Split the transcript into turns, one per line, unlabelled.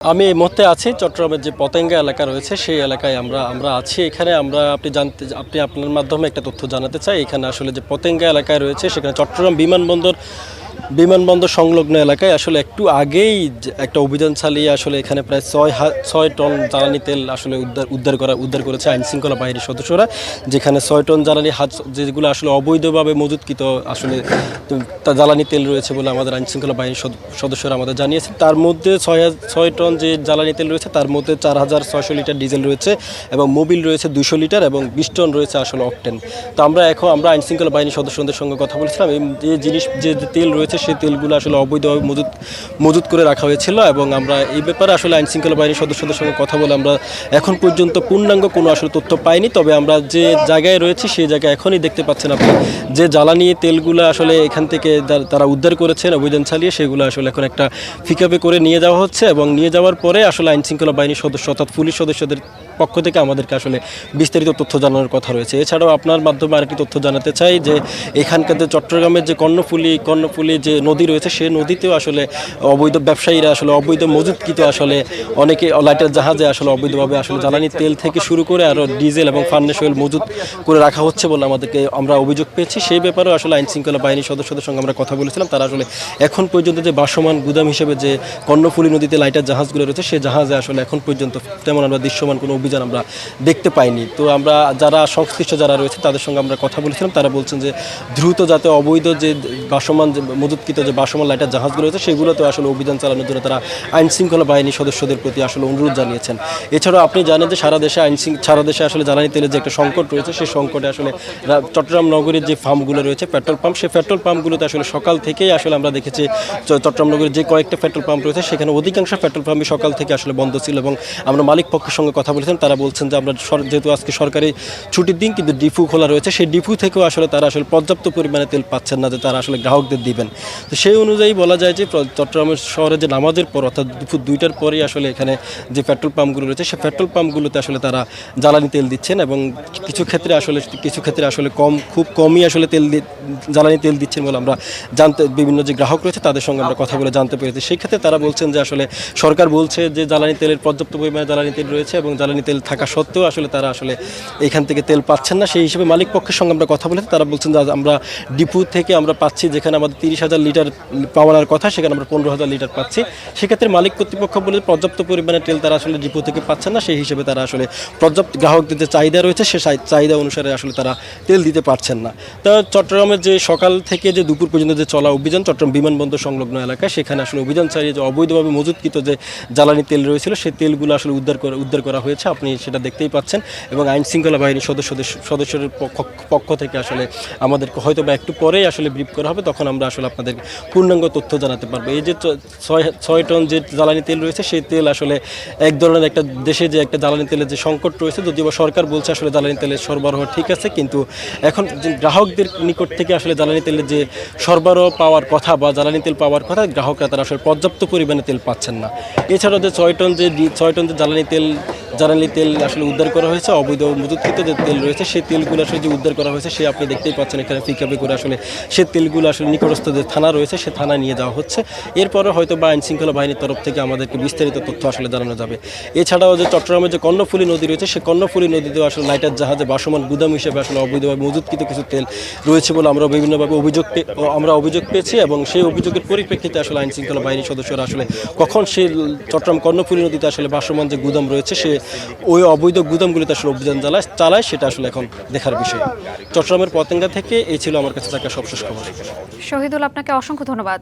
আমি এই মুহূর্তে আছি চট্টগ্রামের যে পতেঙ্গা এলাকা রয়েছে সেই এলাকায় আমরা আছি। এখানে আপনি আপনার মাধ্যমে একটা তথ্য জানাতে চাই। এখানে আসলে যে পতেঙ্গা এলাকায় রয়েছে সেখানে চট্টগ্রাম বিমানবন্দর সংলগ্ন এলাকায় আসলে একটু আগেই একটা অভিযান চালিয়ে আসলে এখানে প্রায় ৬ টন জ্বালানি তেল আসলে উদ্ধার করেছে আইনশৃঙ্খলা বাহিনীর সদস্যরা। যেখানে ৬ টন জ্বালানি যেগুলো আসলে অবৈধভাবে মজুতকৃত আসলে জ্বালানি তেল রয়েছে বলে আমাদের আইনশৃঙ্খলা বাহিনীর সদস্যরা আমাদের জানিয়েছেন। তার মধ্যে ৬ টন যে জ্বালানি তেল রয়েছে তার মধ্যে ৪,৬০০ লিটার ডিজেল রয়েছে এবং মোবিল রয়েছে ২০০ লিটার এবং ২০ টন রয়েছে আসলে অকটেন। তো আমরা আইনশৃঙ্খলা বাহিনীর সদস্যদের সঙ্গে কথা বলেছিলাম। যে তেল রয়েছে সেই তেলগুলো আসলে অবৈধভাবে মজুত করে রাখা হয়েছিল এবং আমরা এই ব্যাপারে আসলে আইনশৃঙ্খলা বাহিনীর সদস্যদের সঙ্গে কথা বলে আমরা এখন পর্যন্ত পূর্ণাঙ্গ কোনো আসলে তথ্য পাইনি। তবে আমরা যে জায়গায় রয়েছি সেই জায়গায় এখনই দেখতে পাচ্ছেন আপনি যে জ্বালানি তেলগুলো আসলে এখান থেকে তারা উদ্ধার করেছেন অভিযান চালিয়ে, সেগুলো আসলে এখন একটা পিকআপে করে নিয়ে যাওয়া হচ্ছে এবং নিয়ে যাওয়ার পরে আসলে আইনশৃঙ্খলা বাহিনীর সদস্য অর্থাৎ পুলিশ সদস্যদের পক্ষ থেকে আমাদেরকে আসলে বিস্তারিত তথ্য জানানোর কথা রয়েছে। এছাড়াও আপনার মাধ্যমে আরেকটি তথ্য জানাতে চাই যে এখানকার যে চট্টগ্রামের যে কর্ণফুলী যে নদী রয়েছে সেই নদীতেও আসলে অবৈধ ব্যবসায়ীরা আসলে অবৈধ মজুতকৃত আসলে অনেকে লাইটার জাহাজে আসলে অবৈধভাবে আসলে জ্বালানি তেল থেকে শুরু করে আরও ডিজেল এবং ফার্নেস অয়েল মজুত করে রাখা হচ্ছে বলে আমরা অভিযোগ পেয়েছি। সেই ব্যাপারেও আসলে আইনশৃঙ্খলা বাহিনীর সদস্যদের সঙ্গে আমরা কথা বলেছিলাম। তারা আসলে এখন পর্যন্ত যে ভাসমান গুদাম হিসেবে যে কর্ণফুলী নদীতে লাইটার জাহাজগুলো রয়েছে সেই জাহাজে আসলে এখন পর্যন্ত তেমন আমরা দৃশ্যমান কোনো অভিযান আমরা দেখতে পাইনি। তো আমরা যারা সংশ্লিষ্ট যারা রয়েছে তাদের সঙ্গে আমরা কথা বলেছিলাম। তারা বলছেন যে দ্রুত যাতে অবৈধ যে ভাসমান যে মজুতকৃত যে ভাসমান লাইটার জাহাজগুলো রয়েছে সেগুলোতে আসলে অভিযান চালানোর জন্য তারা আইনশৃঙ্খলা বাহিনী সদস্যদের প্রতি আসলে অনুরোধ জানিয়েছেন। এছাড়াও আপনি জানেন যে সারা দেশে আসলে জ্বালানি তেলের যে একটা সংকট রয়েছে সেই সংকটে আসলে চট্টগ্রাম নগরীর যে ফার্মগুলো রয়েছে পেট্রোল পাম্প, সেই পেট্রোল পাম্পগুলোতে আসলে সকাল থেকেই আসলে আমরা দেখেছি চট্টগ্রাম নগরীর যে কয়েকটা পেট্রোল পাম্প রয়েছে সেখানে অধিকাংশ পেট্রোল পাম্পই সকাল থেকে আসলে বন্ধ ছিল এবং আমরা মালিক পক্ষের সঙ্গে কথা বলেছেন। তারা বলছেন যে আমরা যেহেতু আজকে সরকারি ছুটির দিন কিন্তু ডিপু খোলা রয়েছে, সেই ডিপু থেকেও আসলে তারা আসলে পর্যাপ্ত পরিমাণে তেল পাচ্ছেন না যে তারা আসলে গ্রাহকদের দিবেন। তো সেই অনুযায়ী বলা যায় যে চট্টগ্রামের শহরে যে নামাজের পর অর্থাৎ দুপুর 2টার পরেই আসলে এখানে যে পেট্রোল পাম্পগুলো রয়েছে সেই পেট্রোল পাম্পগুলোতে আসলে তারা জ্বালানি তেল দিচ্ছেন এবং কিছু ক্ষেত্রে আসলে খুব কমই আসলে জ্বালানি তেল দিচ্ছেন বলে আমরা বিভিন্ন যে গ্রাহক রয়েছে তাদের সঙ্গে আমরা কথা বলে জানতে পেরেছি। সেই ক্ষেত্রে তারা বলছেন যে আসলে সরকার বলছে যে জ্বালানি তেলের পর্যাপ্ত পরিমাণে জ্বালানি তেল রয়েছে এবং জ্বালানি তেল থাকা সত্ত্বেও আসলে তারা আসলে এখান থেকে তেল পাচ্ছেন না। সেই হিসেবে মালিক পক্ষের সঙ্গে আমরা কথা বলেছি। তারা বলছেন যে আমরা ডিপু থেকে আমরা পাচ্ছি, যেখানে আমাদের 30,000 লিটার পাওয়ার কথা সেখানে আমরা 15,000 লিটার পাচ্ছি। সেক্ষেত্রে মালিক কর্তৃপক্ষ বলে পর্যাপ্ত পরিমাণে তেল তারা আসলে ডিপু থেকে পাচ্ছেন না। সেই হিসেবে তারা আসলে পর্যাপ্ত গ্রাহকদের যে চাহিদা রয়েছে সে চাহিদা অনুসারে আসলে তারা তেল দিতে পারছেন না। তো চট্টগ্রামের যে সকাল থেকে যে দুপুর পর্যন্ত যে চলা অভিযান চট্টগ্রাম বিমানবন্দর সংলগ্ন এলাকায়, সেখানে আসলে অভিযান চালিয়ে যে অবৈধভাবে মজুতকৃত যে জ্বালানি তেল রয়েছিল সেই তেলগুলো আসলে উদ্ধার করা হয়েছে, আপনি সেটা দেখতেই পাচ্ছেন। এবং আইনশৃঙ্খলা বাহিনীর সদস্যদের পক্ষ থেকে আসলে আমাদেরকে হয়তো বা একটু পরেই আসলে ব্রিফ করা হবে, তখন আমরা আসলে আপনাদের পূর্ণাঙ্গ তথ্য জানাতে পারবো। এই যে 6 টন যে জ্বালানি তেল রয়েছে সেই তেল আসলে এক ধরনের একটা দেশে যে একটা জ্বালানি তেলের যে সংকট রয়েছে, যদিও সরকার বলছে আসলে জ্বালানি তেলের সরবরাহ ঠিক আছে, কিন্তু এখন গ্রাহকদের নিকট থেকে আসলে জ্বালানি তেলের যে সরবরাহ পাওয়ার কথা বা জ্বালানি তেল পাওয়ার কথা গ্রাহকরা তারা আসলে পর্যাপ্ত পরিমাণে তেল পাচ্ছেন না। এছাড়াও যে 6 টন যে জ্বালানি তেল আসলে উদ্ধার করা হয়েছে, অবৈধ মজুতকৃত যে তেল রয়েছে সেই তেলগুলো আসলে যে উদ্ধার করা হয়েছে সে আপনি দেখতেই পাচ্ছেন এখানে পিকআপে করে আসলে সেই তেলগুলো আসলে নিকটস্থ যে থানা রয়েছে সে থানায় নিয়ে যাওয়া হচ্ছে। এরপরে হয়তো বা আইনশৃঙ্খলা বাহিনীর তরফ থেকে আমাদেরকে বিস্তারিত তথ্য আসলে জানানো যাবে। এছাড়াও যে চট্টগ্রামের যে কর্ণফুলী নদী রয়েছে সেই কর্ণফুলী নদীতেও আসলে লাইটার জাহাজে ভাসমান গুদাম হিসেবে আসলে অবৈধভাবে মজুতকৃত কিছু তেল রয়েছে বলে আমরা বিভিন্নভাবে অভিযোগ পেয়েছি এবং সেই অভিযোগের পরিপ্রেক্ষিতে আসলে আইনশৃঙ্খলা বাহিনীর সদস্যরা আসলে কখন সেই চট্টগ্রাম কর্ণফুলী নদীতে আসলে ভাসমান যে গুদাম রয়েছে সে ওই অবৈধ গুদামগুলিতে আসলে অভিযান চালায় সেটা আসলে এখন দেখার বিষয়। চট্টগ্রামের পতেঙ্গা থেকে এই ছিল আমার কাছে থাকা সবশেষ খবর।
শহীদুল, আপনাকে অসংখ্য ধন্যবাদ।